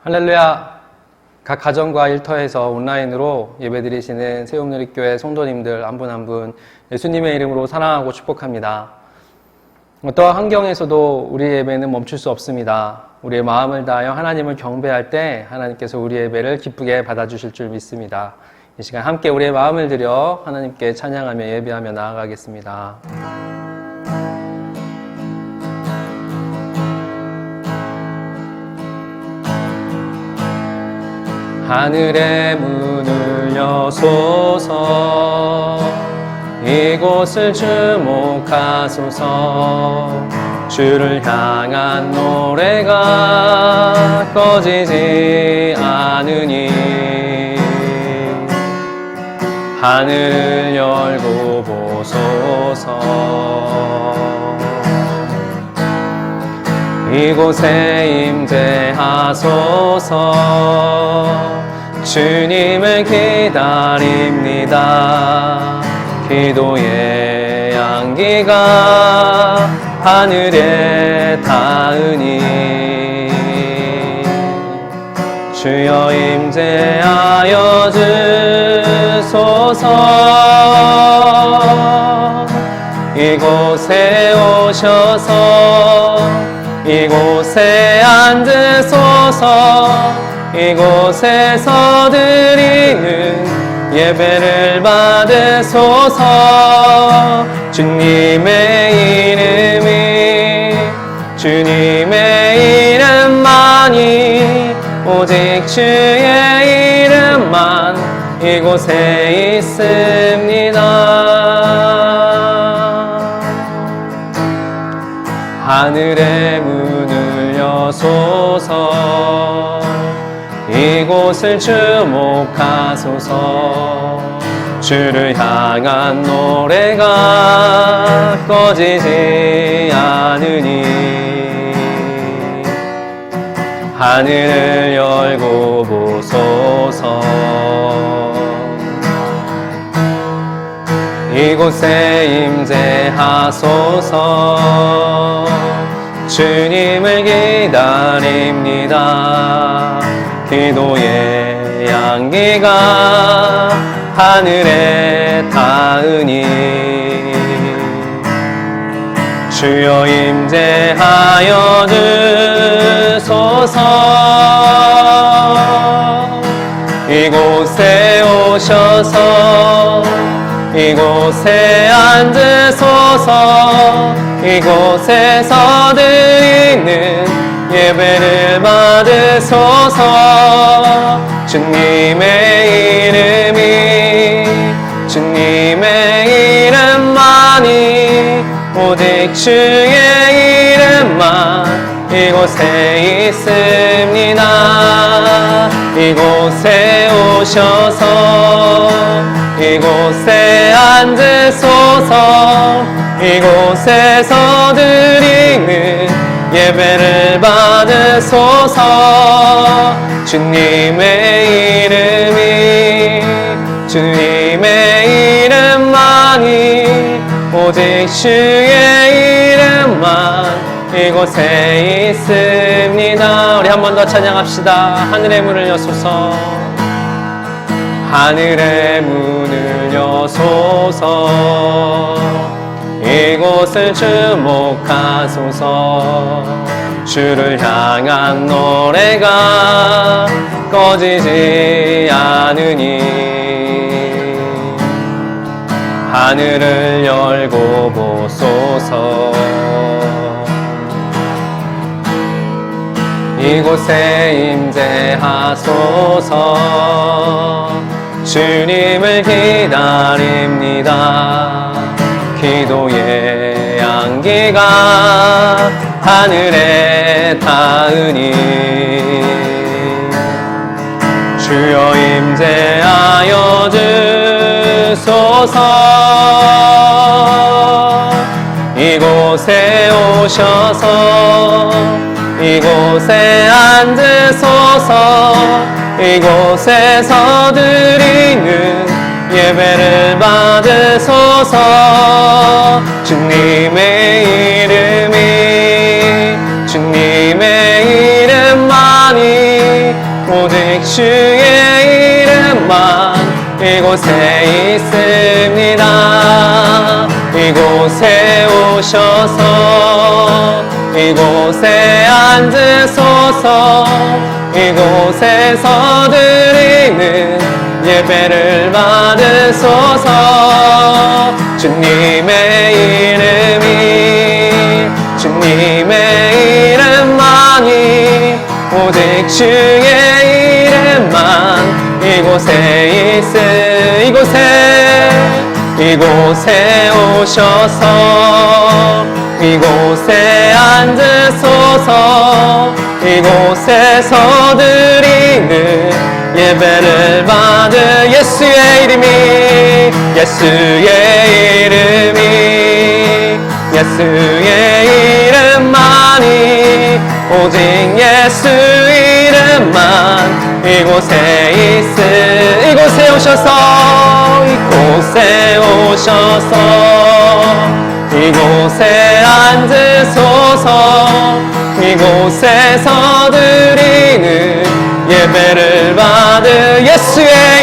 할렐루야! 각 가정과 일터에서 온라인으로 예배드리시는 새움누리교회 성도님들 한 분 한 분 예수님의 이름으로 사랑하고 축복합니다. 어떠한 환경에서도 우리의 예배는 멈출 수 없습니다. 우리의 마음을 다하여 하나님을 경배할 때 하나님께서 우리의 예배를 기쁘게 받아주실 줄 믿습니다. 이 시간 함께 우리의 마음을 들여 하나님께 찬양하며 예배하며 나아가겠습니다. 하늘의 문을 여소서, 이곳을 주목하소서. 주를 향한 노래가 꺼지지 않으니 하늘을 열고 보소서. 이곳에 임재하소서. 주님을 기다립니다. 기도의 향기가 하늘에 닿으니 주여 임재하여 주소서. 이곳에 오셔서 이곳에 앉으소서. 이곳에서 드리는 예배를 받으소서. 주님의 주님의 이름만이, 오직 주의 이름만 이곳에 있습니다. 하늘의 문을 여소서. 이곳을 주목하소서. 주를 향한 노래가 꺼지지 않으니 하늘을 열고 보소서. 이곳에 임재하소서. 주님을 기다립니다. 기도의 향기가 하늘에 닿으니 주여 임재하여 주소서. 이곳에 오셔서 이곳에 앉으소서. 이곳에서 드리는 예배를 받으소서. 주님의 이름만이, 오직 주의 이름만 이곳에 있습니다. 이곳에 오셔서 이곳에 앉으소서. 이곳에서 드리는 예배를 받으소서. 주님의 이름만이, 오직 주의 이름만 이곳에 있습니다. 우리 한 번 더 찬양합시다. 하늘의 문을 여소서. 하늘의 문을 여소서. 이곳을 주목하소서. 주를 향한 노래가 꺼지지 않으니 하늘을 열고 보소서. 이곳에 임재하소서. 주님을 기다립니다. 기도의 향기가 하늘에 닿으니 주여 임재하여 주소서. 이곳에 오셔서 이곳에 앉으소서. 이곳에서 드리는 예배를 받으소서. 주님의 이름만이, 오직 주의 이름만 이곳에 있습니다. 이곳에 오셔서 이곳에 앉으소서. 이곳에서 드리는 예배를 받으소서. 주님의 이름이 주님의 이름만이 오직 주의 이름만 이곳에 이곳에 오셔서 이곳에 앉으소서. 이곳에서 드리는 예배를 받을 예수의 이름이 예수의 이름만이 오직 예수 이름만 이곳에 오셔서 이곳에 앉으소서. 이곳에서 드리는 예배를 받을 예수의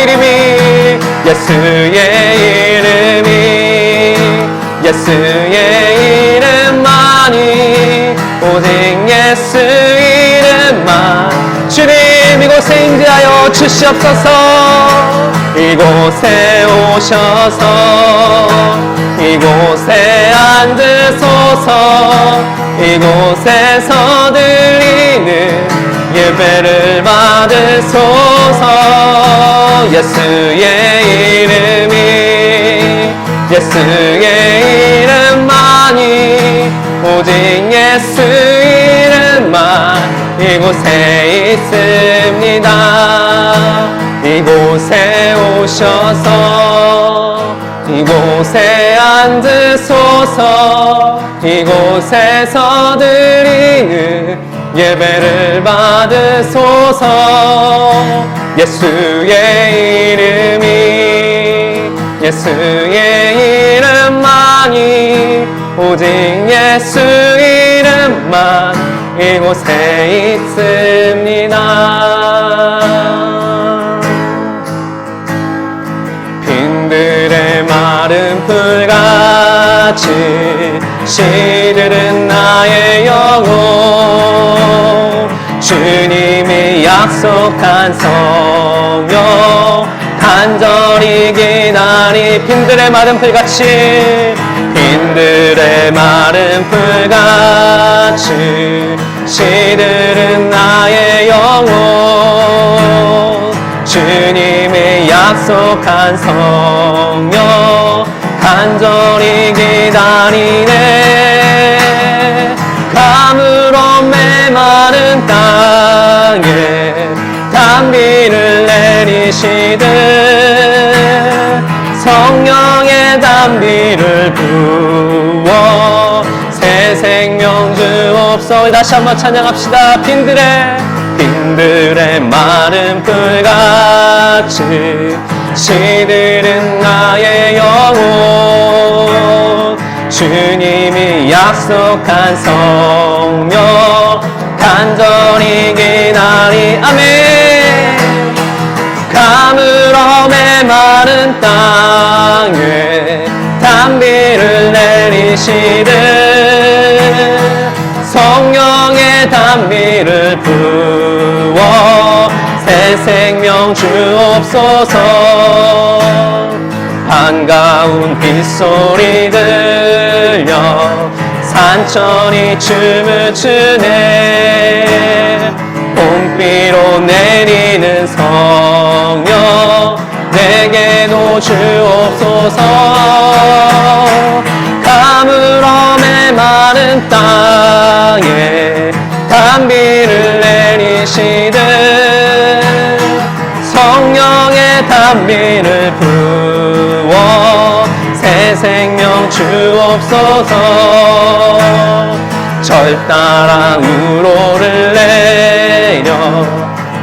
이름만이 오직 예수 이름만. 주님 이곳에 임재하여 주시옵소서. 이곳에 오셔서 이곳에 앉으소서. 이곳에서 드리는 예배를 받으소서. 예수의 이름만이 오직 예수 이름만 이곳에 있습니다. 이곳에 오셔서 이곳에 앉으소서. 이곳에서 드리는 예배를 받으소서. 예수의 이름만이 오직 예수 이름만 이곳에 있습니다. 빈들의 마른 풀같이 시들은 나의 영혼. 주님이 약속한 성령 간절히 기다리. 빈들의 마른 풀같이 시들은 나의 영혼. 주님이 약속한 성령 간절히 기다리네. 가물어 메마른 땅에 단비를 내리시듯 성령의 단비를 부어 새 생명 주옵소서. 다시 한번 찬양합시다. 빈들의 마른 풀같이 시들은 나의 영혼. 주님이 약속한 성령 간절히 기다리. 아멘. 가물어 메마른 땅에 단비를 내리시듯 성령의 단비를 부어 새 생명 주옵소서. 반가운 빗소리 들려 산천이 춤을 추네. 봄비로 내리는 성령 내게도 주옵소서. 가물어 메마른 땅에 단비를 내리시듯 성령의 단비를 부어 새 생명 주옵소서. 절 따라 우로를 내려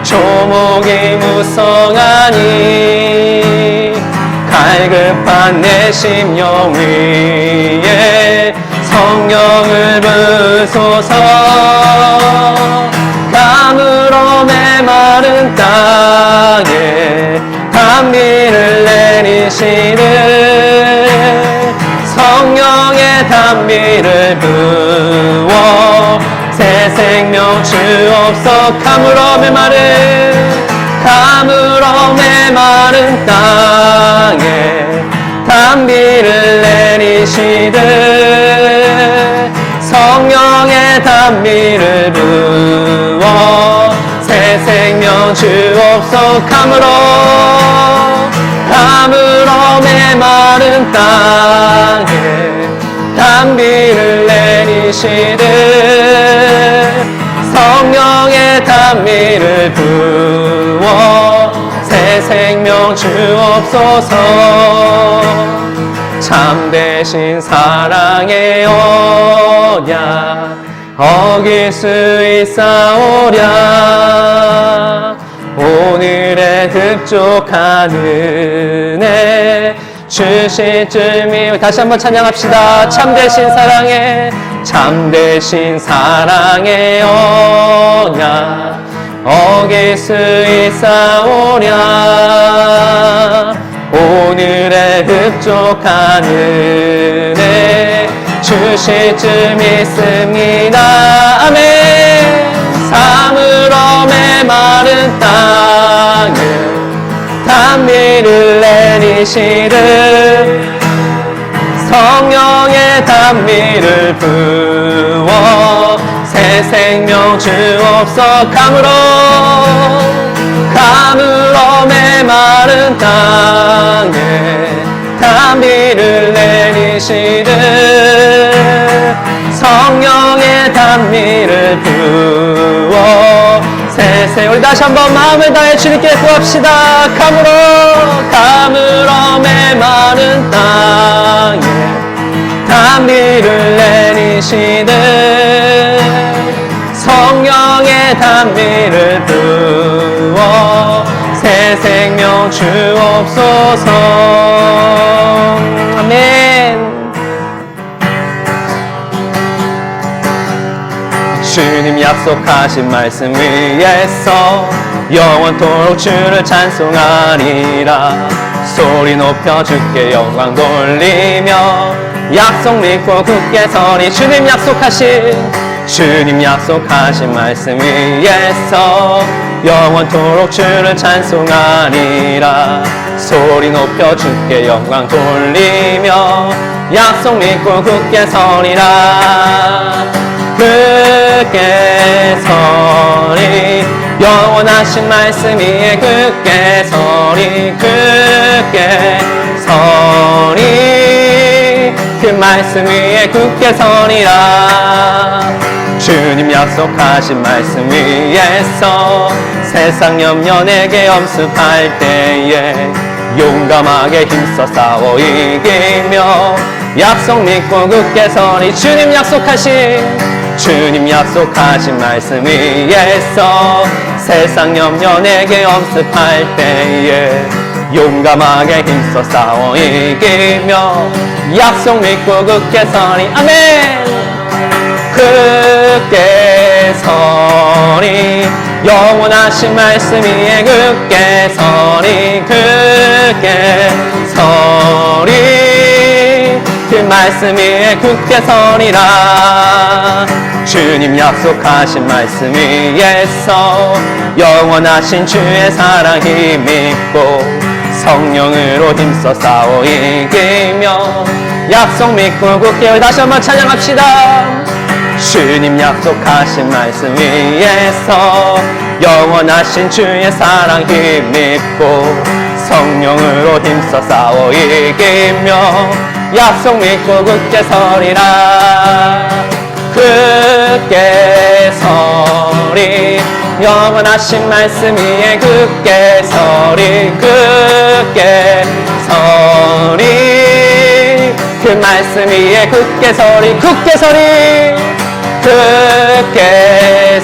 조목이 무성하니 갈급한 내 심령 위에 성령을 부소서. 가물어 메마른 메마른 땅에 단비를 내리시는 성령의 단비를 부어 새 생명 주옵소서. 가물어 메마른 땅에 단비를 내리시듯 성령의 단비를 부어 새 생명 주옵소서. 가물어 메마른 땅에 단비를 내리시듯 성령의 단비를 부어 새 생명 주옵소서. 참되신 사랑의 언약 어길 수 있사오랴. 오늘의 흡족한 은혜 주실 줄 믿. 다시 한번 찬양합시다. 참되신 사랑의 언약 어길 수 있사오랴. 오늘의 흡족한 은혜 주실 줄 믿습니다. 아멘. 사물어 메마른 땅에 단비를 내리시듯 성령의 단비를 부어 새 생명 주옵소서. 가물어 메마른 땅에 단비를 내리시듯 성령의 단비를 부어 새 우리 다시 한번 마음을 다해 주님께 구합시다. 가물어 메마른 땅에 단비를 내리시듯 성령의 단비를 부어 새 생명 주옵소서. 아멘. 주님 약속하신 말씀 위에서 영원토록 주를 찬송하리라. 소리 높여 주께 영광 돌리며 약속 믿고 굳게 서리. 주님 약속하신 말씀 위에서 영원토록 주를 찬송하리라. 소리 높여 주께 영광 돌리며 약속 믿고 굳게 서리라. 굳게 서리. 영원하신 말씀 위에 굳게 서리. 그 말씀 위에 굳게 서리라. 주님 약속하신 말씀 위에서 세상 염려 내게 엄습할 때에 용감하게 힘써 싸워 이기며 약속 믿고 굳게 서리. 주님 약속하신 말씀 위에서 세상 염려 내게 엄습할 때에 용감하게 힘써 싸워 이기며 약속 믿고 굳게 서리. 아멘. 굳게 서리. 영원하신 말씀 위에 굳게 서리. 그 말씀 위에 굳게 서리라. 주님 약속하신 말씀 위에서 영원하신 주의 사랑 힘입고 성령으로 힘써 싸워 이기며 약속 믿고 굳게. 다시 한번 찬양합시다. 주님 약속하신 말씀 위에서 영원하신 주의 사랑 힘입고 성령으로 힘써 싸워 이기며 약속 믿고 굳게 서리라. 굳게 서리. 영원하신 말씀 위에 굳게 서리. 그 말씀 위에 굳게 서리. 굳게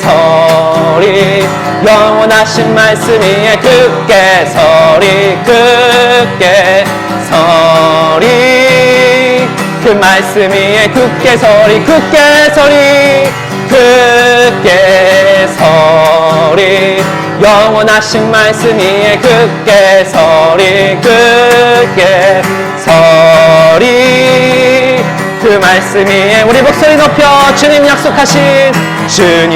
서리. 영원하신 말씀 위에 굳게 서리. 그 말씀 위에 굳게 서리. 영원하신 말씀 위에 굳게 서리 굳게 서리 그 말씀 위에 우리 목소리 높여 주님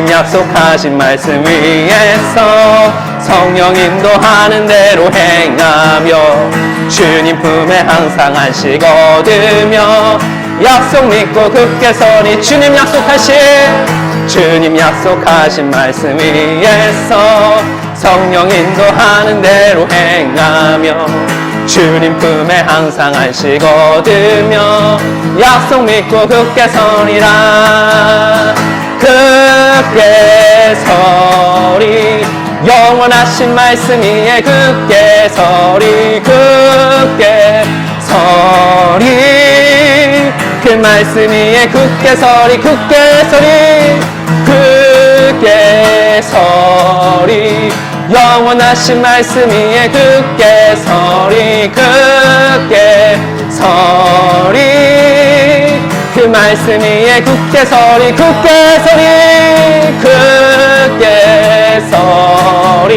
약속하신 말씀 위에서 성령 인도하는 대로 행하며 주님 품에 항상 안식 얻으며 약속 믿고 굳게 서리 주님 약속하신 말씀 위에서 성령 인도하는 대로 행하며 주님 품에 항상 안식 얻으며 약속 믿고 굳게 서리라 굳게 서리 영원하신 말씀 위에 굳게 서리 굳게 서리 그 말씀 위에 굳게 서리 굳게 서리 굳게 서리 영원하신 말씀 위에 굳게 서리 굳게 서리 그 말씀 위에 굳게 서리 굳게 서리 굳게 서리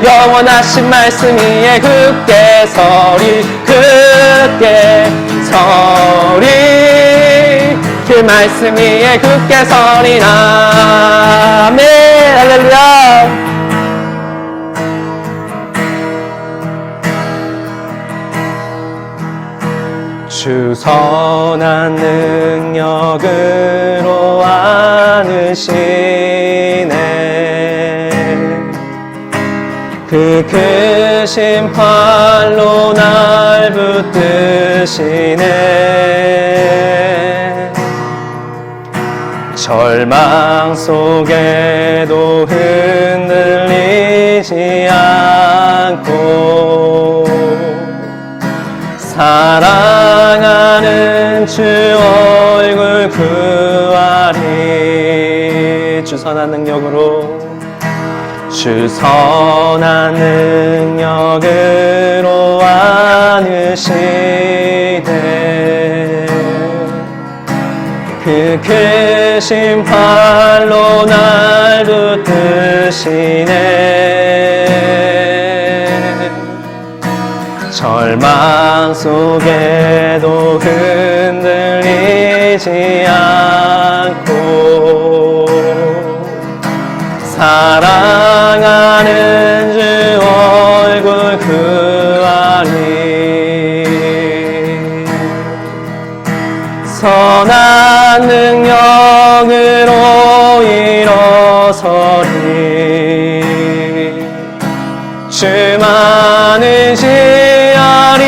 영원하신 말씀 위에 굳게 서리 굳게 서리 그 말씀 위에 굳게 서리라 아멘 할렐루야 주 선한 능력으로 안으시네 그 크신 팔로 날 붙드시네 절망 속에도 흔들리지 않고 사랑하는 주 얼굴 구하리 주 선한 능력으로 안으시되 그 크신 팔로 날 붙드시네 절망 속에도 흔들리지 않고 사랑하는 주 얼굴 구하리 선한 능력으로 일어서리 주만을 지하리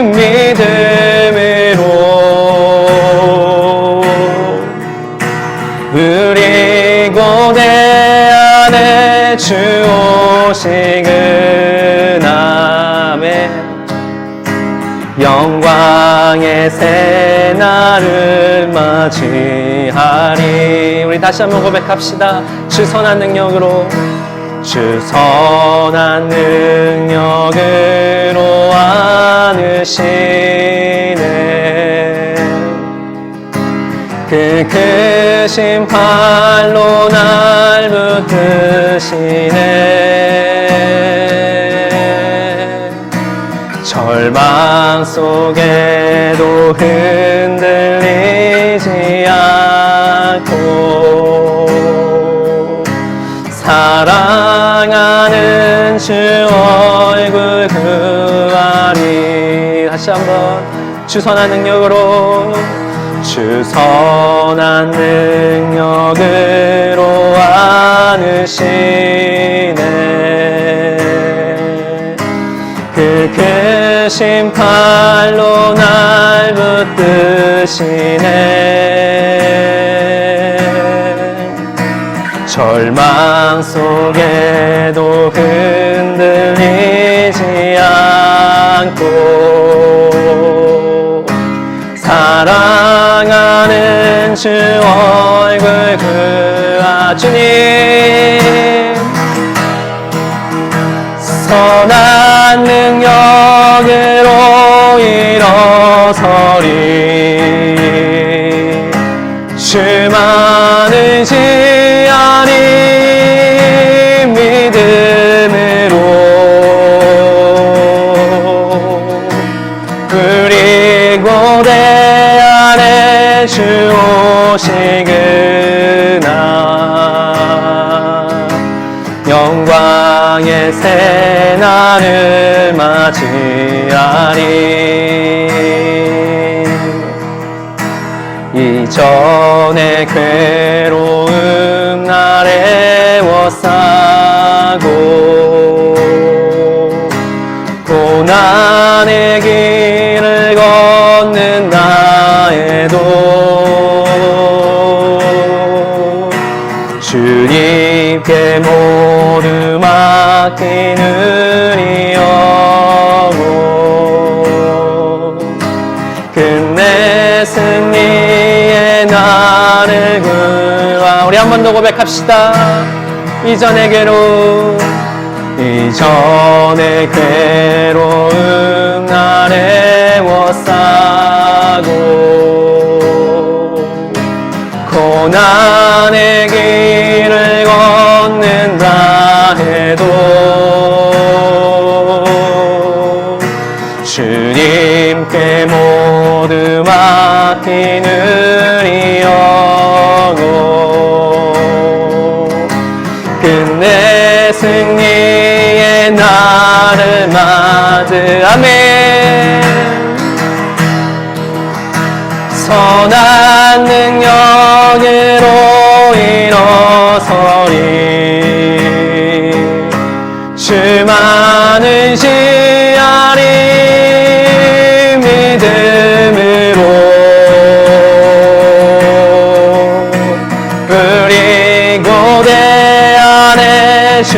믿음으로 우리 고대 안에 주 오시는 아멘 영광의 새 날을 맞이하리 우리 다시 한번 고백합시다 주 선한 능력으로 주 선한 능력으로 안으시네 그 크신 팔로 날 붙드시네 절망 속에도 흔들리지 않고 사랑하는 주 얼굴 구하리 다시 한번 주 선한 능력으로 주 선한 능력으로 안으시네 그 크신 팔로 날 붙드시네 절망 속에도 흔들리지 않고 사랑하는 주 얼굴 구하 주님 선한 능력으로 일어서리 주만을 지하리 영광의 새 날을 맞이하리. 이전의 괴로움 날 애워싸고 고난의 길을 걷는다 해도 주님께 모두 맡기느리여고 끝내 승리의 날을 구하. 우리 한 번 더 고백합시다. 이전의 괴로움 날 애워싸고 고난의 길을 걷는다 해도 주님께 모두 맡기느리여고 끝내 승리의 날을 맞으. 아멘. 선한 능력으로 일어서리. 주만을 시하리. 믿음으로 우리 고대 안에 주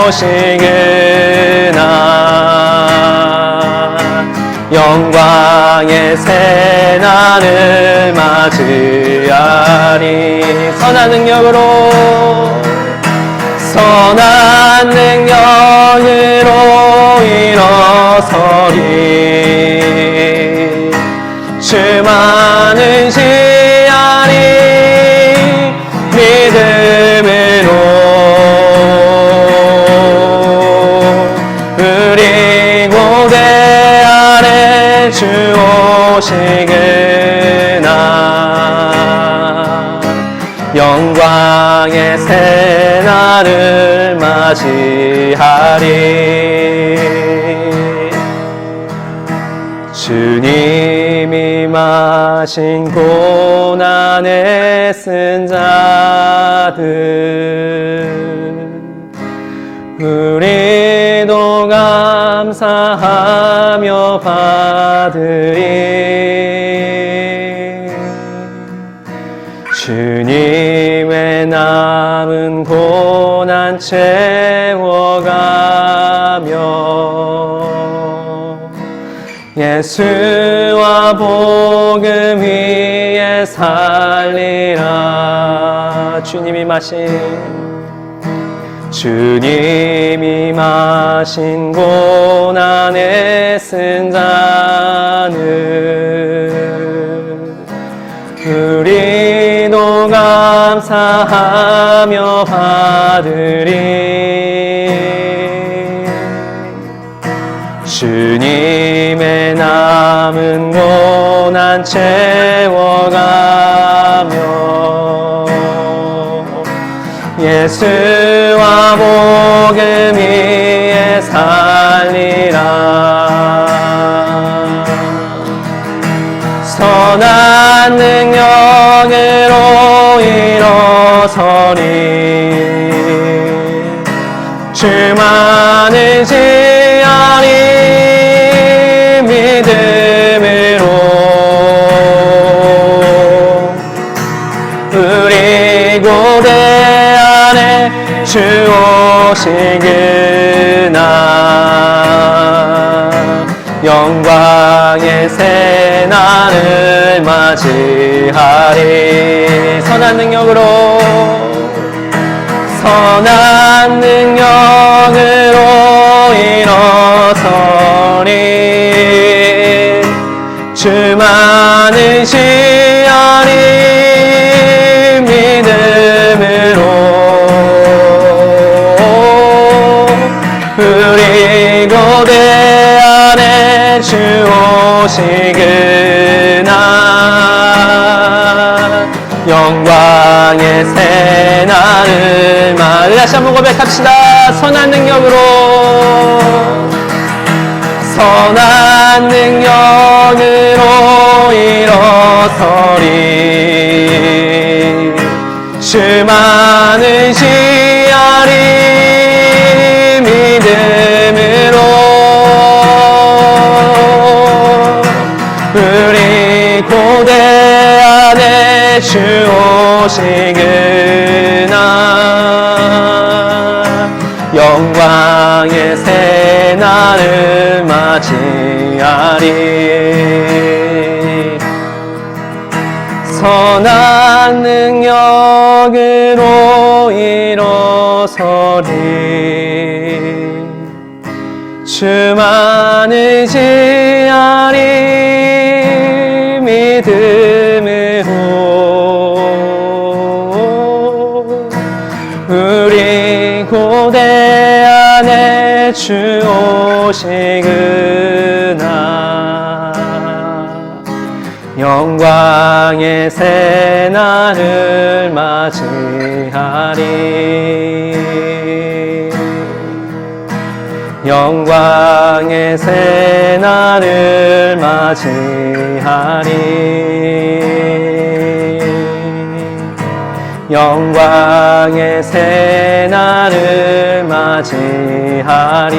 오시그나. 영광의 새 날을 맞이하리. 선한 능력으로 일어서리. 주만을 시하리. 믿음으로 우리 고대 안에 주 오시그나. 영광의 새 날을 맞이하리. 주님이 마신 고난에 쓴 자들 우리도 감사하며 받으리. 주님의 남은 고난 채워가며 예수와 복음 위에 살리라. 주님이 마신 고난에 쓴 자는 우리도 감사하며 받으리. 주님의 남은 고난 채워가며 예수와 복음 위에 살리라. 선한 능력으로 일어서리. 주만을 지하리. 믿음으로 우리 고대 안에 주 오시그나. 영광의 새 날을 맞이하리. 선한 능력으로 일어서리. 주만을 시하리. 믿음으로 우리 고대 안에 주 오시그나. 영광의 새 날을 다시 한번 고백합시다. 선한 능력으로, 선한 능력으로 일어서리. 주만을 지하리 믿음으로. 우리 고대 안에 주 오시구나. 영광의 새 날을 맞이하리. 선한 능력으로 일어서리. 주만을 지하리 믿음으로. 우리 고대 안에 주 오시구나. 영광의 새 날을 맞이하리. 영광의 새 날을 맞이하리. 영광의 새 날을 맞이하리.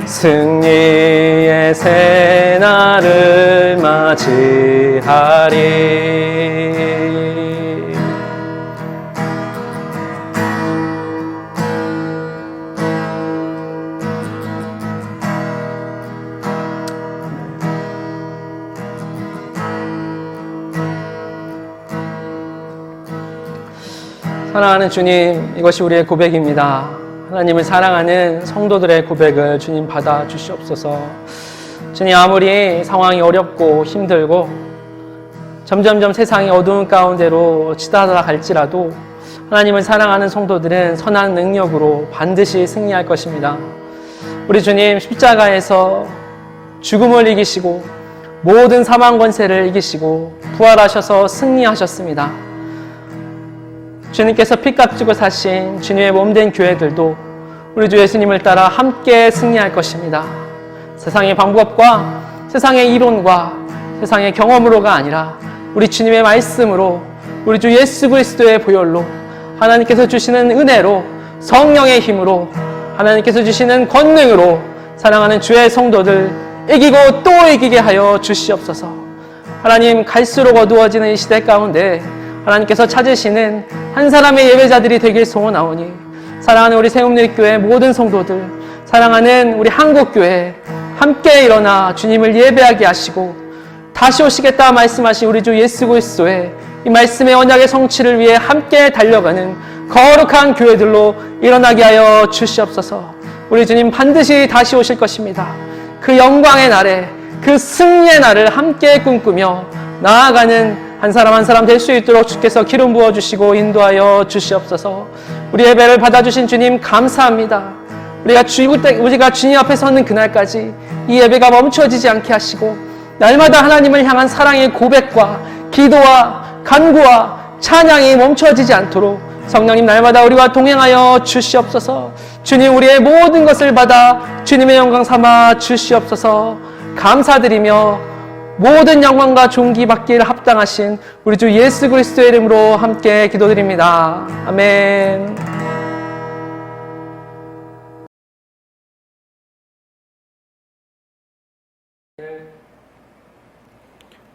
승리의 새 날을 맞이하리. 사랑하는 주님, 이것이 우리의 고백입니다. 하나님을 사랑하는 성도들의 고백을 주님 받아 주시옵소서. 주님, 아무리 상황이 어렵고 힘들고 점점점 세상이 어두운 가운데로 치닫아갈지라도 하나님을 사랑하는 성도들은 선한 능력으로 반드시 승리할 것입니다. 우리 주님, 십자가에서 죽음을 이기시고 모든 사망 권세를 이기시고 부활하셔서 승리하셨습니다. 주님께서 피값 주고 사신 주님의 몸된 교회들도 우리 주 예수님을 따라 함께 승리할 것입니다. 세상의 방법과 세상의 이론과 세상의 경험으로가 아니라 우리 주님의 말씀으로, 우리 주 예수 그리스도의 보혈로, 하나님께서 주시는 은혜로, 성령의 힘으로, 하나님께서 주시는 권능으로 사랑하는 주의 성도들 이기고 또 이기게 하여 주시옵소서. 하나님, 갈수록 어두워지는 이 시대 가운데 하나님께서 찾으시는 한 사람의 예배자들이 되길 소원하오니, 사랑하는 우리 새움누리교회 모든 성도들, 사랑하는 우리 한국교회 함께 일어나 주님을 예배하게 하시고 다시 오시겠다 말씀하신 우리 주 예수 그리스도의 이 말씀의 언약의 성취를 위해 함께 달려가는 거룩한 교회들로 일어나게 하여 주시옵소서. 우리 주님 반드시 다시 오실 것입니다. 그 영광의 날에, 그 승리의 날을 함께 꿈꾸며 나아가는 한 사람 한 사람 될 수 있도록 주께서 기름 부어주시고 인도하여 주시옵소서. 우리 예배를 받아주신 주님 감사합니다. 우리가 주님 앞에 서는 그날까지 이 예배가 멈춰지지 않게 하시고 날마다 하나님을 향한 사랑의 고백과 기도와 간구와 찬양이 멈춰지지 않도록 성령님 날마다 우리와 동행하여 주시옵소서. 주님, 우리의 모든 것을 받아 주님의 영광 삼아 주시옵소서. 감사드리며 모든 영광과 존귀 받기를 합당하신 우리 주 예수 그리스도의 이름으로 함께 기도드립니다. 아멘.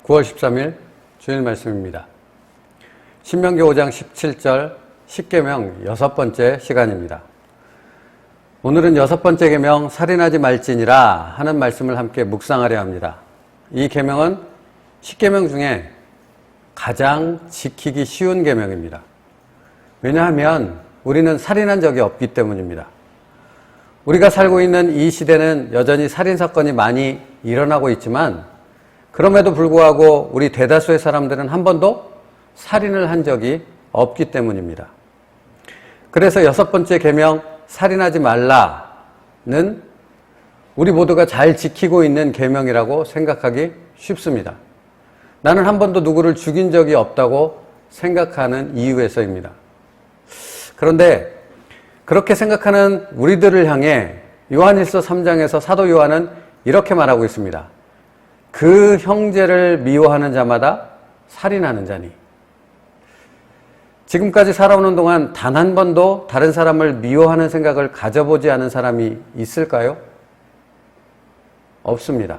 (9월 13일) 주일 말씀입니다. 신명기 5장 17절 십계명 6번째 시간입니다. 오늘은 6번째 계명 살인하지 말지니라 하는 말씀을 함께 묵상하려 합니다. 이 계명은 10계명 중에 가장 지키기 쉬운 계명입니다. 왜냐하면 우리는 살인한 적이 없기 때문입니다. 우리가 살고 있는 이 시대는 여전히 살인사건이 많이 일어나고 있지만 그럼에도 불구하고 우리 대다수의 사람들은 한 번도 살인을 한 적이 없기 때문입니다. 그래서 6번째 계명 살인하지 말라는 우리 모두가 잘 지키고 있는 계명이라고 생각하기 쉽습니다. 나는 한 번도 누구를 죽인 적이 없다고 생각하는 이유에서입니다. 그런데 그렇게 생각하는 우리들을 향해 요한일서 3장에서 사도 요한은 이렇게 말하고 있습니다. 그 형제를 미워하는 자마다 살인하는 자니. 지금까지 살아오는 동안 단 한 번도 다른 사람을 미워하는 생각을 가져보지 않은 사람이 있을까요? 없습니다.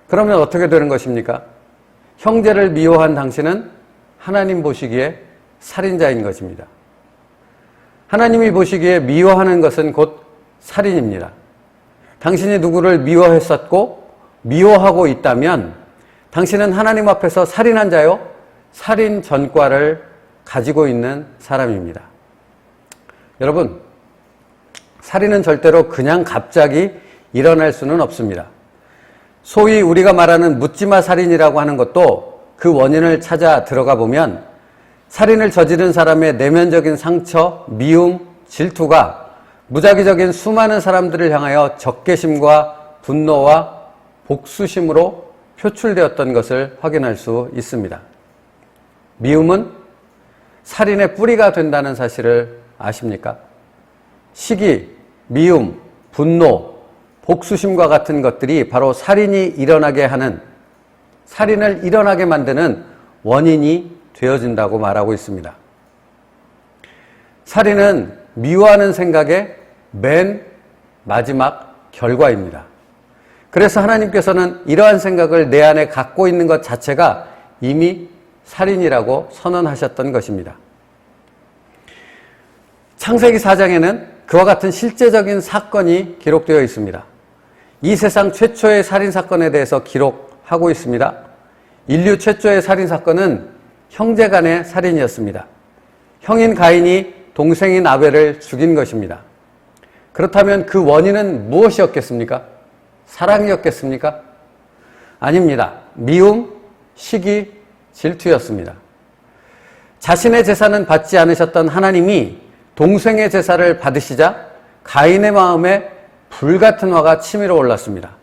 그러면 어떻게 되는 것입니까? 형제를 미워한 당신은 하나님 보시기에 살인자인 것입니다. 하나님이 보시기에 미워하는 것은 곧 살인입니다. 당신이 누구를 미워했었고 미워하고 있다면 당신은 하나님 앞에서 살인한 자요, 살인 전과를 가지고 있는 사람입니다. 여러분, 살인은 절대로 그냥 갑자기 일어날 수는 없습니다. 소위 우리가 말하는 묻지마 살인이라고 하는 것도 그 원인을 찾아 들어가 보면 살인을 저지른 사람의 내면적인 상처, 미움, 질투가 무작위적인 수많은 사람들을 향하여 적개심과 분노와 복수심으로 표출되었던 것을 확인할 수 있습니다. 미움은 살인의 뿌리가 된다는 사실을 아십니까? 시기, 미움, 분노, 복수심과 같은 것들이 바로 살인을 일어나게 만드는 원인이 되어진다고 말하고 있습니다. 살인은 미워하는 생각의 맨 마지막 결과입니다. 그래서 하나님께서는 이러한 생각을 내 안에 갖고 있는 것 자체가 이미 살인이라고 선언하셨던 것입니다. 창세기 4장에는 그와 같은 실제적인 사건이 기록되어 있습니다. 이 세상 최초의 살인사건에 대해서 기록하고 있습니다. 인류 최초의 살인사건은 형제 간의 살인이었습니다. 형인 가인이 동생인 아벨을 죽인 것입니다. 그렇다면 그 원인은 무엇이었겠습니까? 사랑이었겠습니까? 아닙니다. 미움, 시기, 질투였습니다. 자신의 제사는 받지 않으셨던 하나님이 동생의 제사를 받으시자 가인의 마음에 불같은 화가 치밀어 올랐습니다.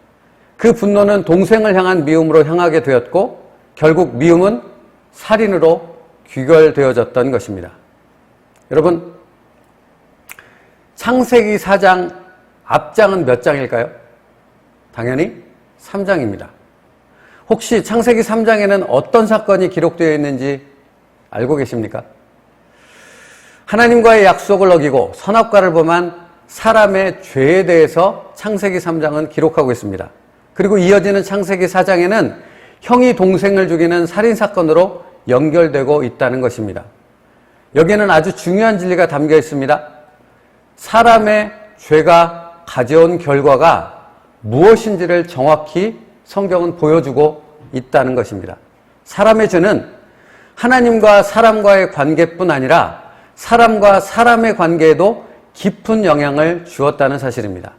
그 분노는 동생을 향한 미움으로 향하게 되었고 결국 미움은 살인으로 귀결되어졌던 것입니다. 여러분, 창세기 4장 앞장은 몇 장일까요? 당연히 3장입니다. 혹시 창세기 3장에는 어떤 사건이 기록되어 있는지 알고 계십니까? 하나님과의 약속을 어기고 선악과를 범한 사람의 죄에 대해서 창세기 3장은 기록하고 있습니다. 그리고 이어지는 창세기 4장에는 형이 동생을 죽이는 살인사건으로 연결되고 있다는 것입니다. 여기에는 아주 중요한 진리가 담겨 있습니다. 사람의 죄가 가져온 결과가 무엇인지를 정확히 성경은 보여주고 있다는 것입니다. 사람의 죄는 하나님과 사람과의 관계뿐 아니라 사람과 사람의 관계에도 깊은 영향을 주었다는 사실입니다.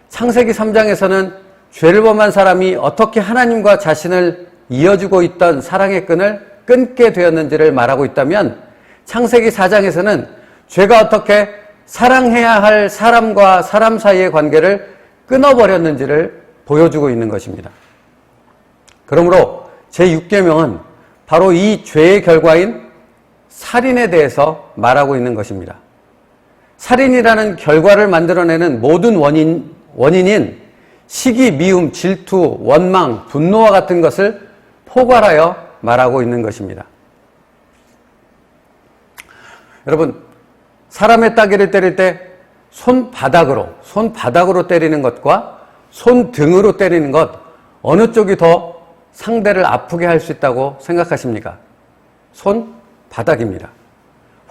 창세기 3장에서는 죄를 범한 사람이 어떻게 하나님과 자신을 이어주고 있던 사랑의 끈을 끊게 되었는지를 말하고 있다면 창세기 4장에서는 죄가 어떻게 사랑해야 할 사람과 사람 사이의 관계를 끊어버렸는지를 보여주고 있는 것입니다. 그러므로 제6계명은 바로 이 죄의 결과인 살인에 대해서 말하고 있는 것입니다. 살인이라는 결과를 만들어내는 모든 원인인 시기, 미움, 질투, 원망, 분노와 같은 것을 포괄하여 말하고 있는 것입니다. 여러분, 사람의 따귀를 때릴 때 손바닥으로 때리는 것과 손등으로 때리는 것, 어느 쪽이 더 상대를 아프게 할 수 있다고 생각하십니까? 손바닥입니다.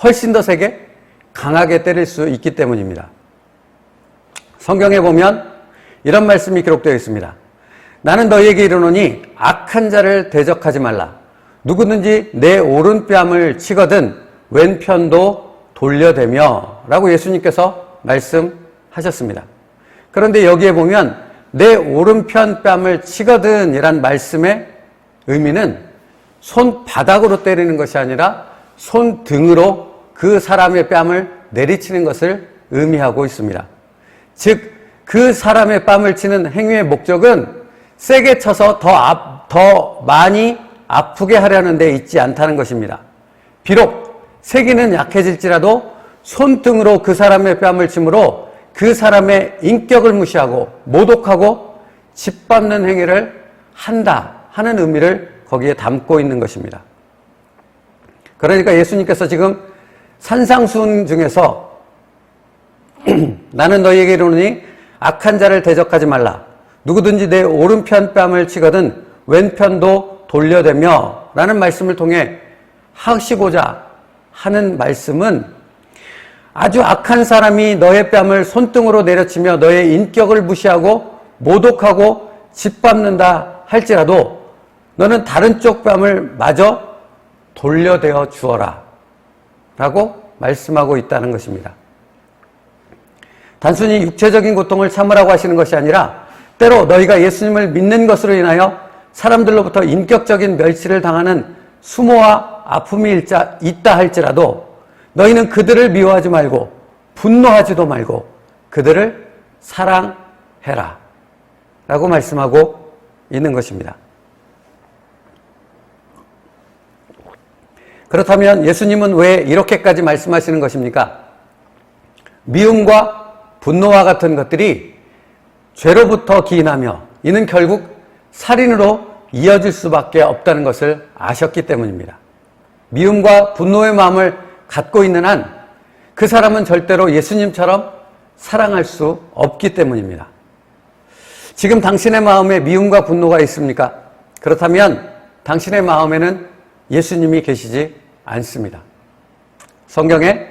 훨씬 더 세게 강하게 때릴 수 있기 때문입니다. 성경에 보면 이런 말씀이 기록되어 있습니다. 나는 너희에게 이르노니 악한 자를 대적하지 말라. 누구든지 내 오른뺨을 치거든 왼편도 돌려대며 라고 예수님께서 말씀하셨습니다. 그런데 여기에 보면 내 오른편 뺨을 치거든 이란 말씀의 의미는 손바닥으로 때리는 것이 아니라 손등으로 그 사람의 뺨을 내리치는 것을 의미하고 있습니다. 즉 그 사람의 뺨을 치는 행위의 목적은 세게 쳐서 더 많이 아프게 하려는 데 있지 않다는 것입니다. 비록 세기는 약해질지라도 손등으로 그 사람의 뺨을 침으로 그 사람의 인격을 무시하고 모독하고 짓밟는 행위를 한다 하는 의미를 거기에 담고 있는 것입니다. 그러니까 예수님께서 지금 산상수훈 중에서 나는 너희에게 이르노니 악한 자를 대적하지 말라. 누구든지 내 오른편 뺨을 치거든 왼편도 돌려대며 라는 말씀을 통해 하시고자 하는 말씀은 아주 악한 사람이 너의 뺨을 손등으로 내려치며 너의 인격을 무시하고 모독하고 짓밟는다 할지라도 너는 다른 쪽 뺨을 마저 돌려대어 주어라 라고 말씀하고 있다는 것입니다. 단순히 육체적인 고통을 참으라고 하시는 것이 아니라 때로 너희가 예수님을 믿는 것으로 인하여 사람들로부터 인격적인 멸시를 당하는 수모와 아픔이 있다 할지라도 너희는 그들을 미워하지 말고 분노하지도 말고 그들을 사랑해라 라고 말씀하고 있는 것입니다. 그렇다면 예수님은 왜 이렇게까지 말씀하시는 것입니까? 미움과 분노와 같은 것들이 죄로부터 기인하며 이는 결국 살인으로 이어질 수밖에 없다는 것을 아셨기 때문입니다. 미움과 분노의 마음을 갖고 있는 한 그 사람은 절대로 예수님처럼 사랑할 수 없기 때문입니다. 지금 당신의 마음에 미움과 분노가 있습니까? 그렇다면 당신의 마음에는 예수님이 계시지 않습니다. 성경에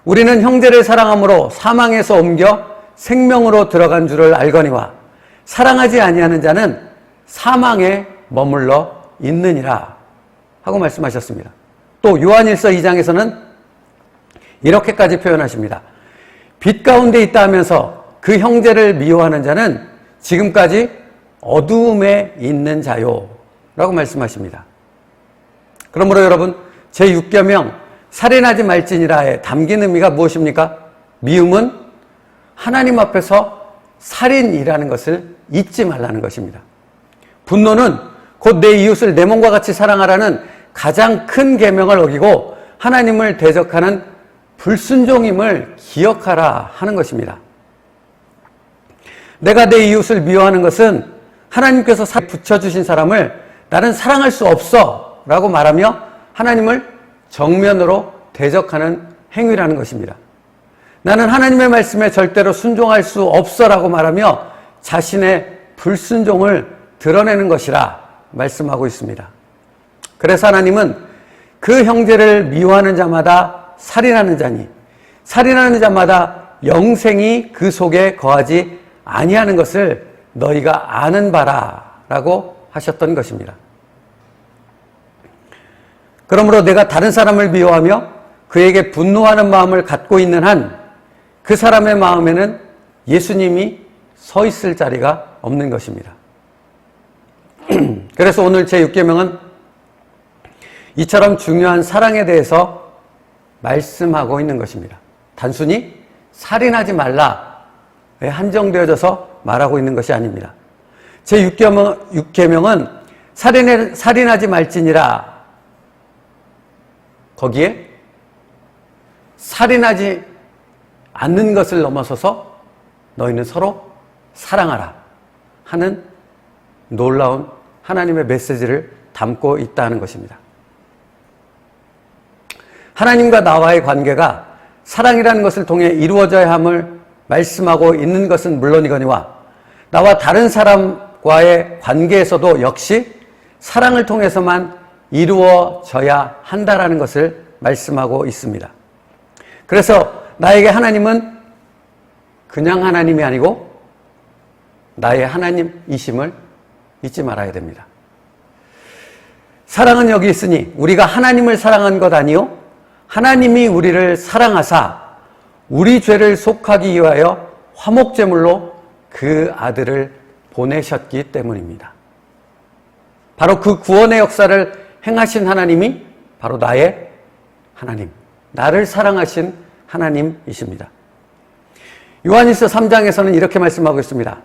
우리는 형제를 사랑함으로 사망에서 옮겨 생명으로 들어간 줄을 알거니와 사랑하지 아니하는 자는 사망에 머물러 있느니라 하고 말씀하셨습니다. 또 요한일서 2장에서는 이렇게까지 표현하십니다. 빛 가운데 있다 하면서 그 형제를 미워하는 자는 지금까지 어두움에 있는 자요 라고 말씀하십니다. 그러므로 여러분 제6계명 살인하지 말지니라에 담긴 의미가 무엇입니까? 미움은 하나님 앞에서 살인이라는 것을 잊지 말라는 것입니다. 분노는 곧 내 이웃을 내 몸과 같이 사랑하라는 가장 큰 계명을 어기고 하나님을 대적하는 불순종임을 기억하라 하는 것입니다. 내가 내 이웃을 미워하는 것은 하나님께서 붙여주신 사람을 나는 사랑할 수 없어 라고 말하며 하나님을 정면으로 대적하는 행위라는 것입니다. 나는 하나님의 말씀에 절대로 순종할 수 없어 라고 말하며 자신의 불순종을 드러내는 것이라 말씀하고 있습니다. 그래서 하나님은 그 형제를 미워하는 자마다 살인하는 자니 살인하는 자마다 영생이 그 속에 거하지 아니하는 것을 너희가 아는 바라 라고 하셨던 것입니다. 그러므로 내가 다른 사람을 미워하며 그에게 분노하는 마음을 갖고 있는 한 그 사람의 마음에는 예수님이 서 있을 자리가 없는 것입니다. 그래서 오늘 제6계명은 이처럼 중요한 사랑에 대해서 말씀하고 있는 것입니다. 단순히 살인하지 말라에 한정되어져서 말하고 있는 것이 아닙니다. 제6계명은 살인하지 말지니라 거기에 살인하지 않는 것을 넘어서서 너희는 서로 사랑하라 하는 놀라운 하나님의 메시지를 담고 있다는 것입니다. 하나님과 나와의 관계가 사랑이라는 것을 통해 이루어져야 함을 말씀하고 있는 것은 물론이거니와 나와 다른 사람과의 관계에서도 역시 사랑을 통해서만 이루어져야 한다라는 것을 말씀하고 있습니다. 그래서 나에게 하나님은 그냥 하나님이 아니고 나의 하나님이심을 잊지 말아야 됩니다. 사랑은 여기 있으니 우리가 하나님을 사랑한 것 아니요 하나님이 우리를 사랑하사 우리 죄를 속하기 위하여 화목제물로 그 아들을 보내셨기 때문입니다. 바로 그 구원의 역사를 행하신 하나님이 바로 나의 하나님, 나를 사랑하신 하나님이십니다. 요한일서 3장에서는 이렇게 말씀하고 있습니다.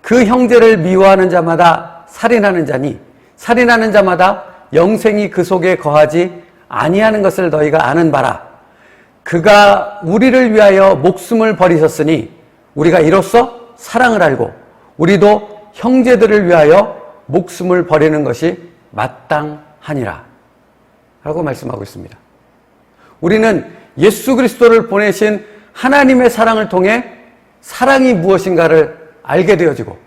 그 형제를 미워하는 자마다 살인하는 자니 살인하는 자마다 영생이 그 속에 거하지 아니하는 것을 너희가 아는 바라. 그가 우리를 위하여 목숨을 버리셨으니 우리가 이로써 사랑을 알고 우리도 형제들을 위하여 목숨을 버리는 것이 마땅하니라 라고 말씀하고 있습니다. 우리는 예수 그리스도를 보내신 하나님의 사랑을 통해 사랑이 무엇인가를 알게 되어지고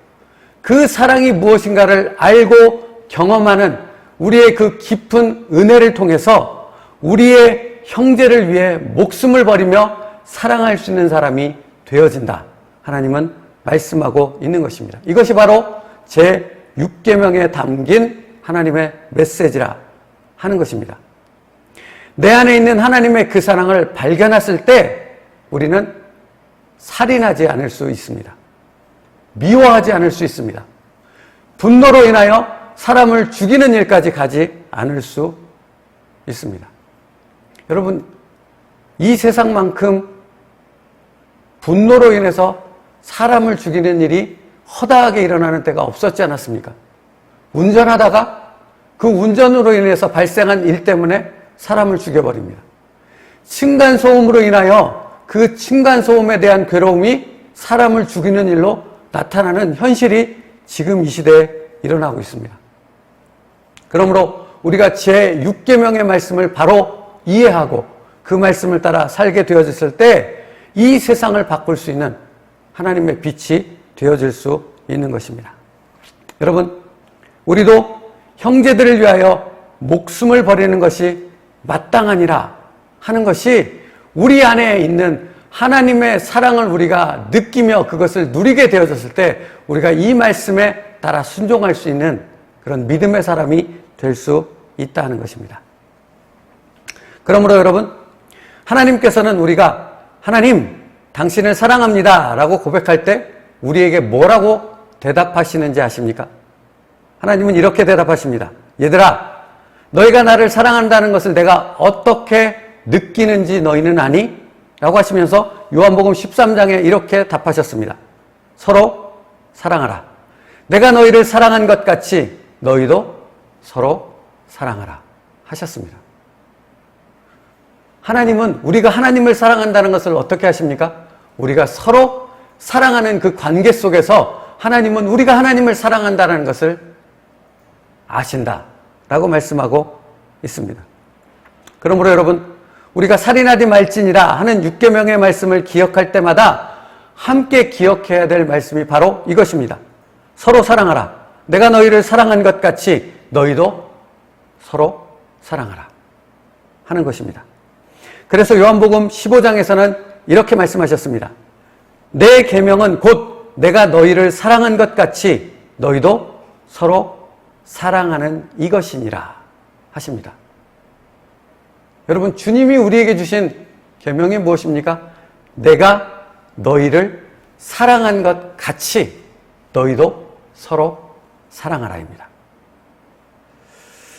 그 사랑이 무엇인가를 알고 경험하는 우리의 그 깊은 은혜를 통해서 우리의 형제를 위해 목숨을 버리며 사랑할 수 있는 사람이 되어진다. 하나님은 말씀하고 있는 것입니다. 이것이 바로 제 6계명에 담긴 하나님의 메시지라 하는 것입니다. 내 안에 있는 하나님의 그 사랑을 발견했을 때 우리는 살인하지 않을 수 있습니다. 미워하지 않을 수 있습니다. 분노로 인하여 사람을 죽이는 일까지 가지 않을 수 있습니다. 여러분, 이 세상만큼 분노로 인해서 사람을 죽이는 일이 허다하게 일어나는 때가 없었지 않았습니까? 운전하다가 그 운전으로 인해서 발생한 일 때문에 사람을 죽여버립니다. 층간소음으로 인하여 그 층간소음에 대한 괴로움이 사람을 죽이는 일로 나타나는 현실이 지금 이 시대에 일어나고 있습니다. 그러므로 우리가 제6계명의 말씀을 바로 이해하고 그 말씀을 따라 살게 되어졌을 때 이 세상을 바꿀 수 있는 하나님의 빛이 되어질 수 있는 것입니다. 여러분, 우리도 형제들을 위하여 목숨을 버리는 것이 마땅하니라 하는 것이 우리 안에 있는 하나님의 사랑을 우리가 느끼며 그것을 누리게 되어졌을 때 우리가 이 말씀에 따라 순종할 수 있는 그런 믿음의 사람이 될 수 있다는 것입니다. 그러므로 여러분, 하나님께서는 우리가 하나님, 당신을 사랑합니다 라고 고백할 때 우리에게 뭐라고 대답하시는지 아십니까? 하나님은 이렇게 대답하십니다. 얘들아, 너희가 나를 사랑한다는 것을 내가 어떻게 느끼는지 너희는 아니? 라고 하시면서 요한복음 13장에 이렇게 답하셨습니다. 서로 사랑하라. 내가 너희를 사랑한 것 같이 너희도 서로 사랑하라 하셨습니다. 하나님은 우리가 하나님을 사랑한다는 것을 어떻게 하십니까? 우리가 서로 사랑하는 그 관계 속에서 하나님은 우리가 하나님을 사랑한다는 것을 아신다라고 말씀하고 있습니다. 그러므로 여러분, 우리가 살인하지 말지니라 하는 6계명의 말씀을 기억할 때마다 함께 기억해야 될 말씀이 바로 이것입니다. 서로 사랑하라. 내가 너희를 사랑한 것 같이 너희도 서로 사랑하라 하는 것입니다. 그래서 요한복음 15장에서는 이렇게 말씀하셨습니다. 내 계명은 곧 내가 너희를 사랑한 것 같이 너희도 서로 사랑하는 이것이니라 하십니다. 여러분, 주님이 우리에게 주신 계명이 무엇입니까? 내가 너희를 사랑한 것 같이 너희도 서로 사랑하라입니다.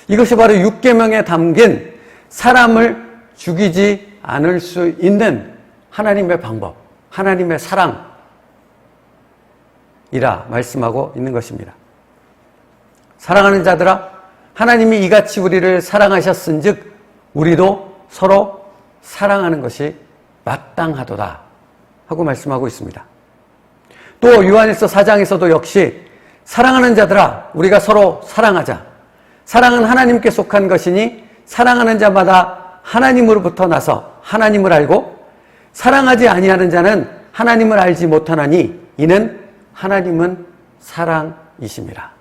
이것이 바로 6계명에 담긴 사람을 죽이지 않을 수 있는 하나님의 방법, 하나님의 사랑이라 말씀하고 있는 것입니다. 사랑하는 자들아, 하나님이 이같이 우리를 사랑하셨은즉 우리도 서로 사랑하는 것이 마땅하도다 하고 말씀하고 있습니다. 또 요한일서 4장에서도 역시 사랑하는 자들아, 우리가 서로 사랑하자. 사랑은 하나님께 속한 것이니 사랑하는 자마다 하나님으로부터 나서 하나님을 알고 사랑하지 아니하는 자는 하나님을 알지 못하나니 이는 하나님은 사랑이심이라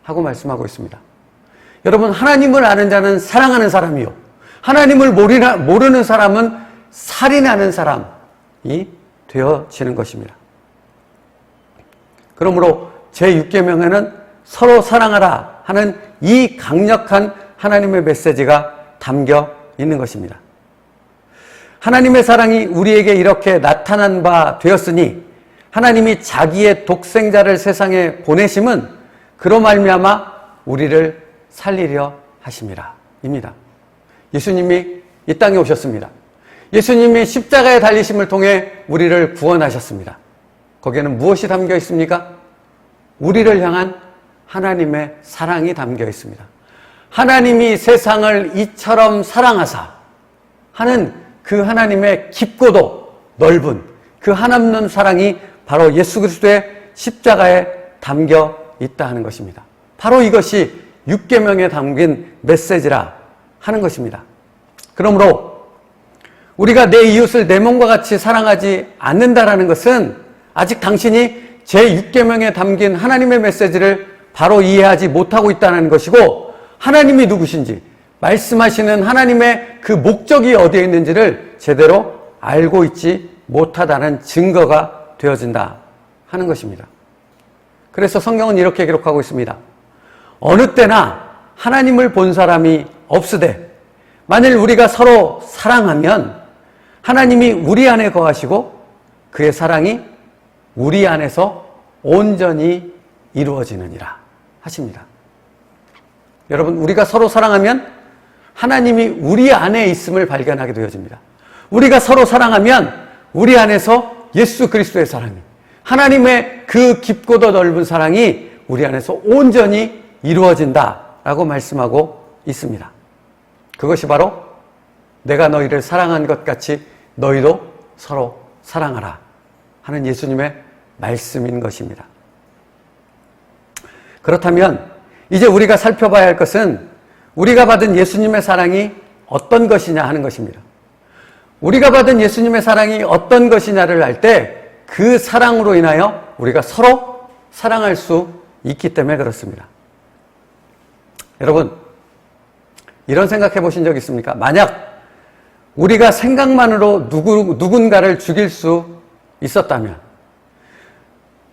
하고 말씀하고 있습니다. 여러분, 하나님을 아는 자는 사랑하는 사람이요, 하나님을 모르는 사람은 살인하는 사람이 되어지는 것입니다. 그러므로 제6계명에는 서로 사랑하라 하는 이 강력한 하나님의 메시지가 담겨 있는 것입니다. 하나님의 사랑이 우리에게 이렇게 나타난 바 되었으니 하나님이 자기의 독생자를 세상에 보내심은 그로 말미암아 우리를 살리려 하심이라 입니다. 예수님이 이 땅에 오셨습니다. 예수님이 십자가에 달리심을 통해 우리를 구원하셨습니다. 거기에는 무엇이 담겨 있습니까? 우리를 향한 하나님의 사랑이 담겨 있습니다. 하나님이 세상을 이처럼 사랑하사 하는 그 하나님의 깊고도 넓은 그 한없는 사랑이 바로 예수 그리스도의 십자가에 담겨 있다 하는 것입니다. 바로 이것이 육계명에 담긴 메시지라 하는 것입니다. 그러므로 우리가 내 이웃을 내 몸과 같이 사랑하지 않는다라는 것은 아직 당신이 제6계명에 담긴 하나님의 메시지를 바로 이해하지 못하고 있다는 것이고, 하나님이 누구신지, 말씀하시는 하나님의 그 목적이 어디에 있는지를 제대로 알고 있지 못하다는 증거가 되어진다 하는 것입니다. 그래서 성경은 이렇게 기록하고 있습니다. 어느 때나 하나님을 본 사람이 없으되 만일 우리가 서로 사랑하면 하나님이 우리 안에 거하시고 그의 사랑이 우리 안에서 온전히 이루어지느니라 하십니다. 여러분, 우리가 서로 사랑하면 하나님이 우리 안에 있음을 발견하게 되어집니다. 우리가 서로 사랑하면 우리 안에서 예수 그리스도의 사랑이, 하나님의 그 깊고도 넓은 사랑이 우리 안에서 온전히 이루어진다라고 말씀하고 있습니다. 그것이 바로 내가 너희를 사랑한 것 같이 너희도 서로 사랑하라 하는 예수님의 말씀인 것입니다. 그렇다면 이제 우리가 살펴봐야 할 것은 우리가 받은 예수님의 사랑이 어떤 것이냐 하는 것입니다. 우리가 받은 예수님의 사랑이 어떤 것이냐를 알 때 그 사랑으로 인하여 우리가 서로 사랑할 수 있기 때문에 그렇습니다. 여러분, 이런 생각해 보신 적 있습니까? 만약 우리가 생각만으로 누군가를 죽일 수 있었다면,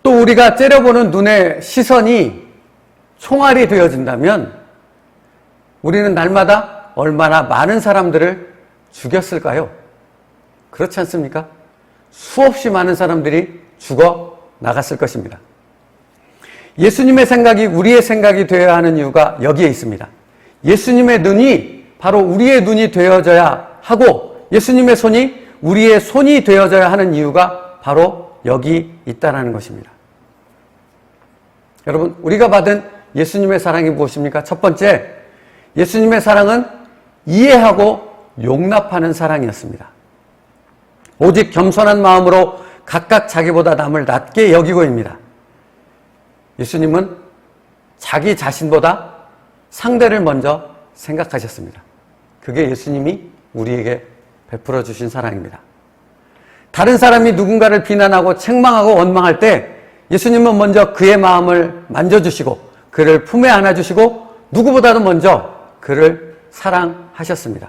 또 우리가 째려보는 눈의 시선이 총알이 되어진다면 우리는 날마다 얼마나 많은 사람들을 죽였을까요? 그렇지 않습니까? 수없이 많은 사람들이 죽어 나갔을 것입니다. 예수님의 생각이 우리의 생각이 되어야 하는 이유가 여기에 있습니다. 예수님의 눈이 바로 우리의 눈이 되어져야 하고 예수님의 손이 우리의 손이 되어져야 하는 이유가 바로 여기 있다는 것입니다. 여러분, 우리가 받은 예수님의 사랑이 무엇입니까? 첫 번째, 예수님의 사랑은 이해하고 용납하는 사랑이었습니다. 오직 겸손한 마음으로 각각 자기보다 남을 낮게 여기고입니다. 예수님은 자기 자신보다 상대를 먼저 생각하셨습니다. 그게 예수님이 우리에게 베풀어 주신 사랑입니다. 다른 사람이 누군가를 비난하고 책망하고 원망할 때 예수님은 먼저 그의 마음을 만져주시고 그를 품에 안아주시고 누구보다도 먼저 그를 사랑하셨습니다.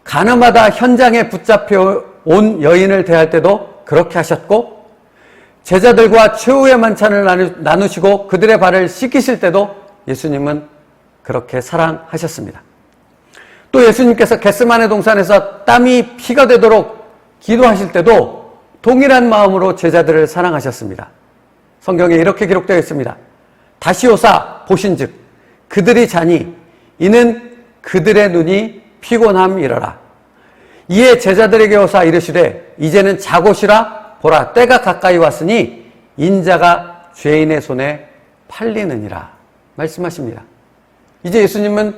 가늠하다 현장에 붙잡혀 온 여인을 대할 때도 그렇게 하셨고, 제자들과 최후의 만찬을 나누시고 그들의 발을 씻기실 때도 예수님은 그렇게 사랑하셨습니다. 또 예수님께서 겟세마네 동산에서 땀이 피가 되도록 기도하실 때도 동일한 마음으로 제자들을 사랑하셨습니다. 성경에 이렇게 기록되어 있습니다. 다시 오사 보신즉 그들이 자니 이는 그들의 눈이 피곤함이러라. 이에 제자들에게 오사 이르시되 이제는 자고시라. 보라, 때가 가까이 왔으니 인자가 죄인의 손에 팔리느니라 말씀하십니다. 이제 예수님은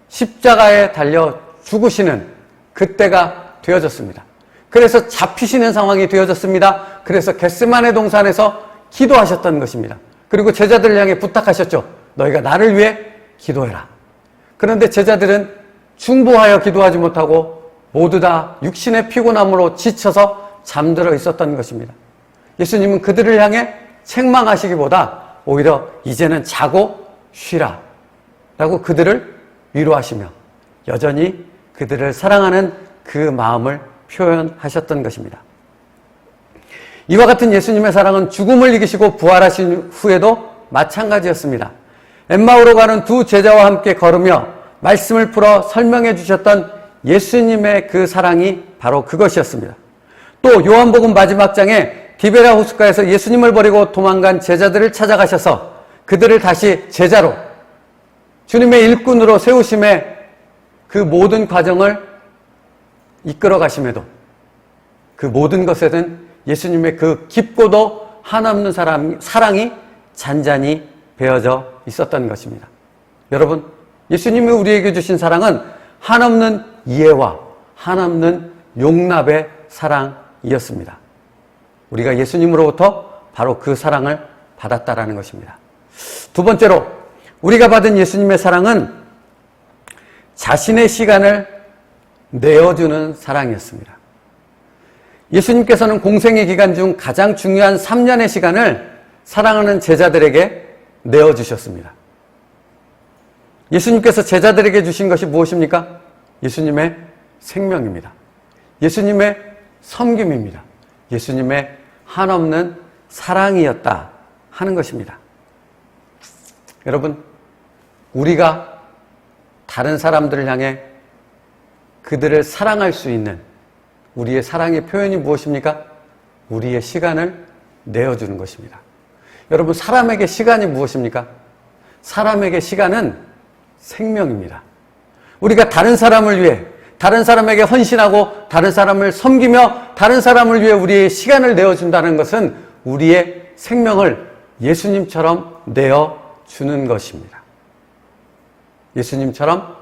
십자가에 달려 죽으시는 그때가 되어졌습니다. 그래서 잡히시는 상황이 되어졌습니다. 그래서 겟세마네 동산에서 기도하셨던 것입니다. 그리고 제자들을 향해 부탁하셨죠. 너희가 나를 위해 기도해라. 그런데 제자들은 중보하여 기도하지 못하고 모두 다 육신의 피곤함으로 지쳐서 잠들어 있었던 것입니다. 예수님은 그들을 향해 책망하시기보다 오히려 이제는 자고 쉬라 라고 그들을 위로하시며 여전히 그들을 사랑하는 그 마음을 표현하셨던 것입니다. 이와 같은 예수님의 사랑은 죽음을 이기시고 부활하신 후에도 마찬가지였습니다. 엠마오로 가는 두 제자와 함께 걸으며 말씀을 풀어 설명해 주셨던 예수님의 그 사랑이 바로 그것이었습니다. 또 요한복음 마지막 장에 디베랴 호숫가에서 예수님을 버리고 도망간 제자들을 찾아가셔서 그들을 다시 제자로 주님의 일꾼으로 세우심의 그 모든 과정을 이끌어 가심에도 그 모든 것에는 예수님의 그 깊고도 한없는 사랑이 잔잔히 배어져 있었던 것입니다. 여러분, 예수님이 우리에게 주신 사랑은 한없는 이해와 한없는 용납의 사랑이었습니다. 우리가 예수님으로부터 바로 그 사랑을 받았다라는 것입니다. 두 번째로 우리가 받은 예수님의 사랑은 자신의 시간을 내어주는 사랑이었습니다. 예수님께서는 공생의 기간 중 가장 중요한 3년의 시간을 사랑하는 제자들에게 내어주셨습니다. 예수님께서 제자들에게 주신 것이 무엇입니까? 예수님의 생명입니다. 예수님의 섬김입니다. 예수님의 한없는 사랑이었다 하는 것입니다. 여러분, 우리가 다른 사람들을 향해 그들을 사랑할 수 있는 우리의 사랑의 표현이 무엇입니까? 우리의 시간을 내어주는 것입니다. 여러분, 사람에게 시간이 무엇입니까? 사람에게 시간은 생명입니다. 우리가 다른 사람을 위해, 다른 사람에게 헌신하고 다른 사람을 섬기며 다른 사람을 위해 우리의 시간을 내어준다는 것은 우리의 생명을 예수님처럼 내어주는 것입니다. 예수님처럼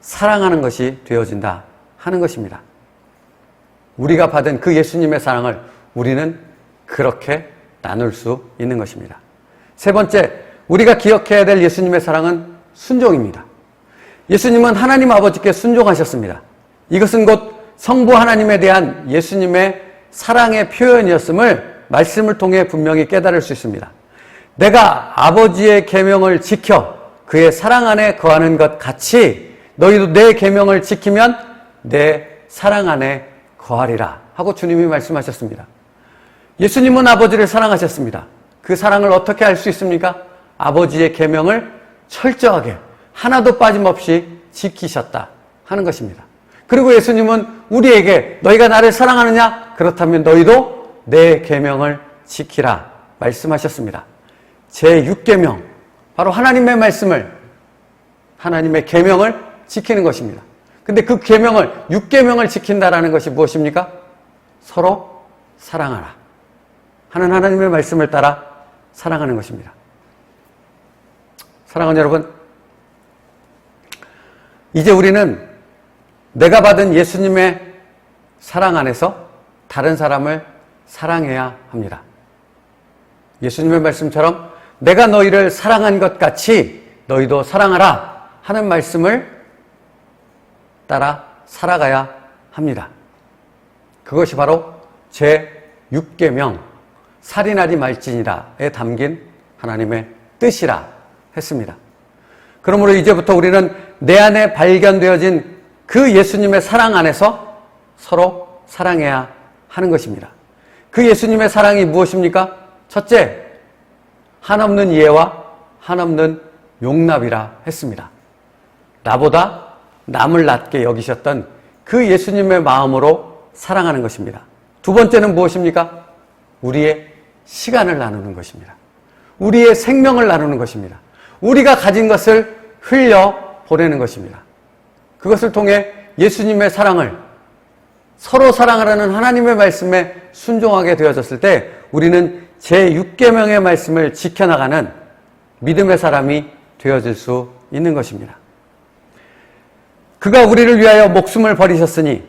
사랑하는 것이 되어진다 하는 것입니다. 우리가 받은 그 예수님의 사랑을 우리는 그렇게 나눌 수 있는 것입니다. 세 번째, 우리가 기억해야 될 예수님의 사랑은 순종입니다. 예수님은 하나님 아버지께 순종하셨습니다. 이것은 곧 성부 하나님에 대한 예수님의 사랑의 표현이었음을 말씀을 통해 분명히 깨달을 수 있습니다. 내가 아버지의 계명을 지켜 그의 사랑 안에 거하는 것 같이 너희도 내 계명을 지키면 내 사랑 안에 거하리라 하고 주님이 말씀하셨습니다. 예수님은 아버지를 사랑하셨습니다. 그 사랑을 어떻게 알 수 있습니까? 아버지의 계명을 철저하게 하나도 빠짐없이 지키셨다 하는 것입니다. 그리고 예수님은 우리에게 너희가 나를 사랑하느냐? 그렇다면 너희도 내 계명을 지키라 말씀하셨습니다. 제6계명, 바로 하나님의 말씀을, 하나님의 계명을 지키는 것입니다. 근데 그 계명을, 6계명을 지킨다라는 것이 무엇입니까? 서로 사랑하라 하는 하나님의 말씀을 따라 사랑하는 것입니다. 사랑하는 여러분, 이제 우리는 내가 받은 예수님의 사랑 안에서 다른 사람을 사랑해야 합니다. 예수님의 말씀처럼 내가 너희를 사랑한 것 같이 너희도 사랑하라 하는 말씀을 따라 살아가야 합니다. 그것이 바로 제6계명 살인하지 말지니라에 담긴 하나님의 뜻이라 했습니다. 그러므로 이제부터 우리는 내 안에 발견되어진 그 예수님의 사랑 안에서 서로 사랑해야 하는 것입니다. 그 예수님의 사랑이 무엇입니까? 첫째, 한없는 이해와 한없는 용납이라 했습니다. 나보다 남을 낮게 여기셨던 그 예수님의 마음으로 사랑하는 것입니다. 두 번째는 무엇입니까? 우리의 시간을 나누는 것입니다. 우리의 생명을 나누는 것입니다. 우리가 가진 것을 흘려 보내는 것입니다. 그것을 통해 예수님의 사랑을, 서로 사랑하라는 하나님의 말씀에 순종하게 되어졌을 때 우리는 제6계명의 말씀을 지켜나가는 믿음의 사람이 되어질 수 있는 것입니다. 그가 우리를 위하여 목숨을 버리셨으니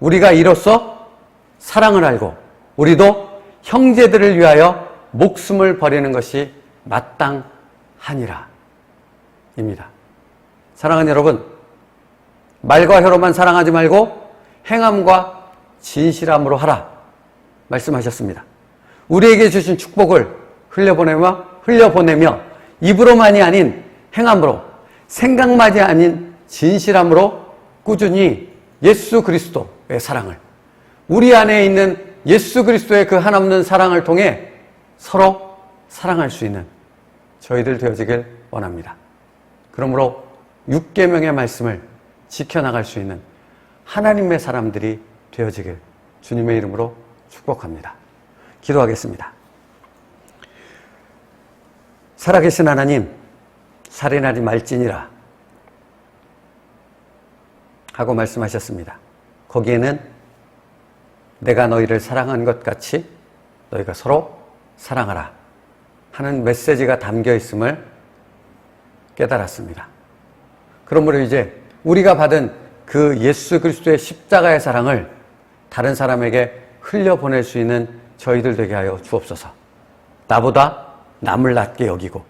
우리가 이로써 사랑을 알고 우리도 형제들을 위하여 목숨을 버리는 것이 마땅하니라 입니다. 사랑하는 여러분, 말과 혀로만 사랑하지 말고 행함과 진실함으로 하라 말씀하셨습니다. 우리에게 주신 축복을 흘려보내며 입으로만이 아닌 행함으로, 생각만이 아닌 진실함으로 꾸준히 예수 그리스도의 사랑을, 우리 안에 있는 예수 그리스도의 그 한없는 사랑을 통해 서로 사랑할 수 있는 저희들 되어지길 원합니다. 그러므로 6계명의 말씀을 지켜나갈 수 있는 하나님의 사람들이 되어지길 주님의 이름으로 축복합니다. 기도하겠습니다. 살아계신 하나님, 살인하지 말지니라 하고 말씀하셨습니다. 거기에는 내가 너희를 사랑한 것 같이 너희가 서로 사랑하라 하는 메시지가 담겨 있음을 깨달았습니다. 그러므로 이제 우리가 받은 그 예수 그리스도의 십자가의 사랑을 다른 사람에게 흘려보낼 수 있는 저희들 되게 하여 주옵소서. 나보다 남을 낮게 여기고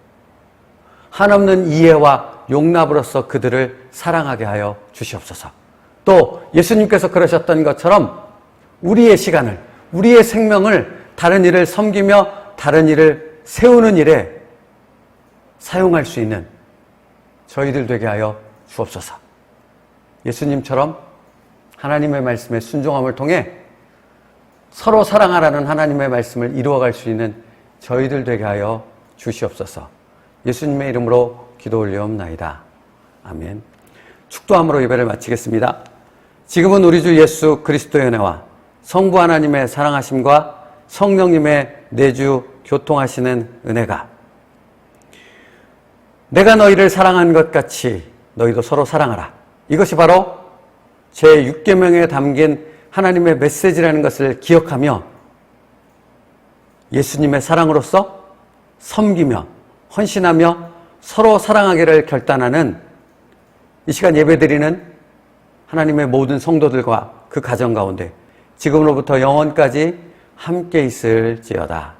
한없는 이해와 용납으로써 그들을 사랑하게 하여 주시옵소서. 또 예수님께서 그러셨던 것처럼 우리의 시간을, 우리의 생명을 다른 일을 섬기며 다른 일을 세우는 일에 사용할 수 있는 저희들 되게 하여 주옵소서. 예수님처럼 하나님의 말씀에 순종함을 통해 서로 사랑하라는 하나님의 말씀을 이루어갈 수 있는 저희들 되게 하여 주시옵소서. 예수님의 이름으로 기도 올리옵나이다. 아멘. 축도함으로 예배를 마치겠습니다. 지금은 우리 주 예수 그리스도의 은혜와 성부 하나님의 사랑하심과 성령님의 내주 교통하시는 은혜가 내가 너희를 사랑한 것 같이 너희도 서로 사랑하라. 이것이 바로 제6계명에 담긴 하나님의 메시지라는 것을 기억하며 예수님의 사랑으로서 섬기며 헌신하며 서로 사랑하기를 결단하는 이 시간 예배드리는 하나님의 모든 성도들과 그 가정 가운데 지금으로부터 영원까지 함께 있을지어다.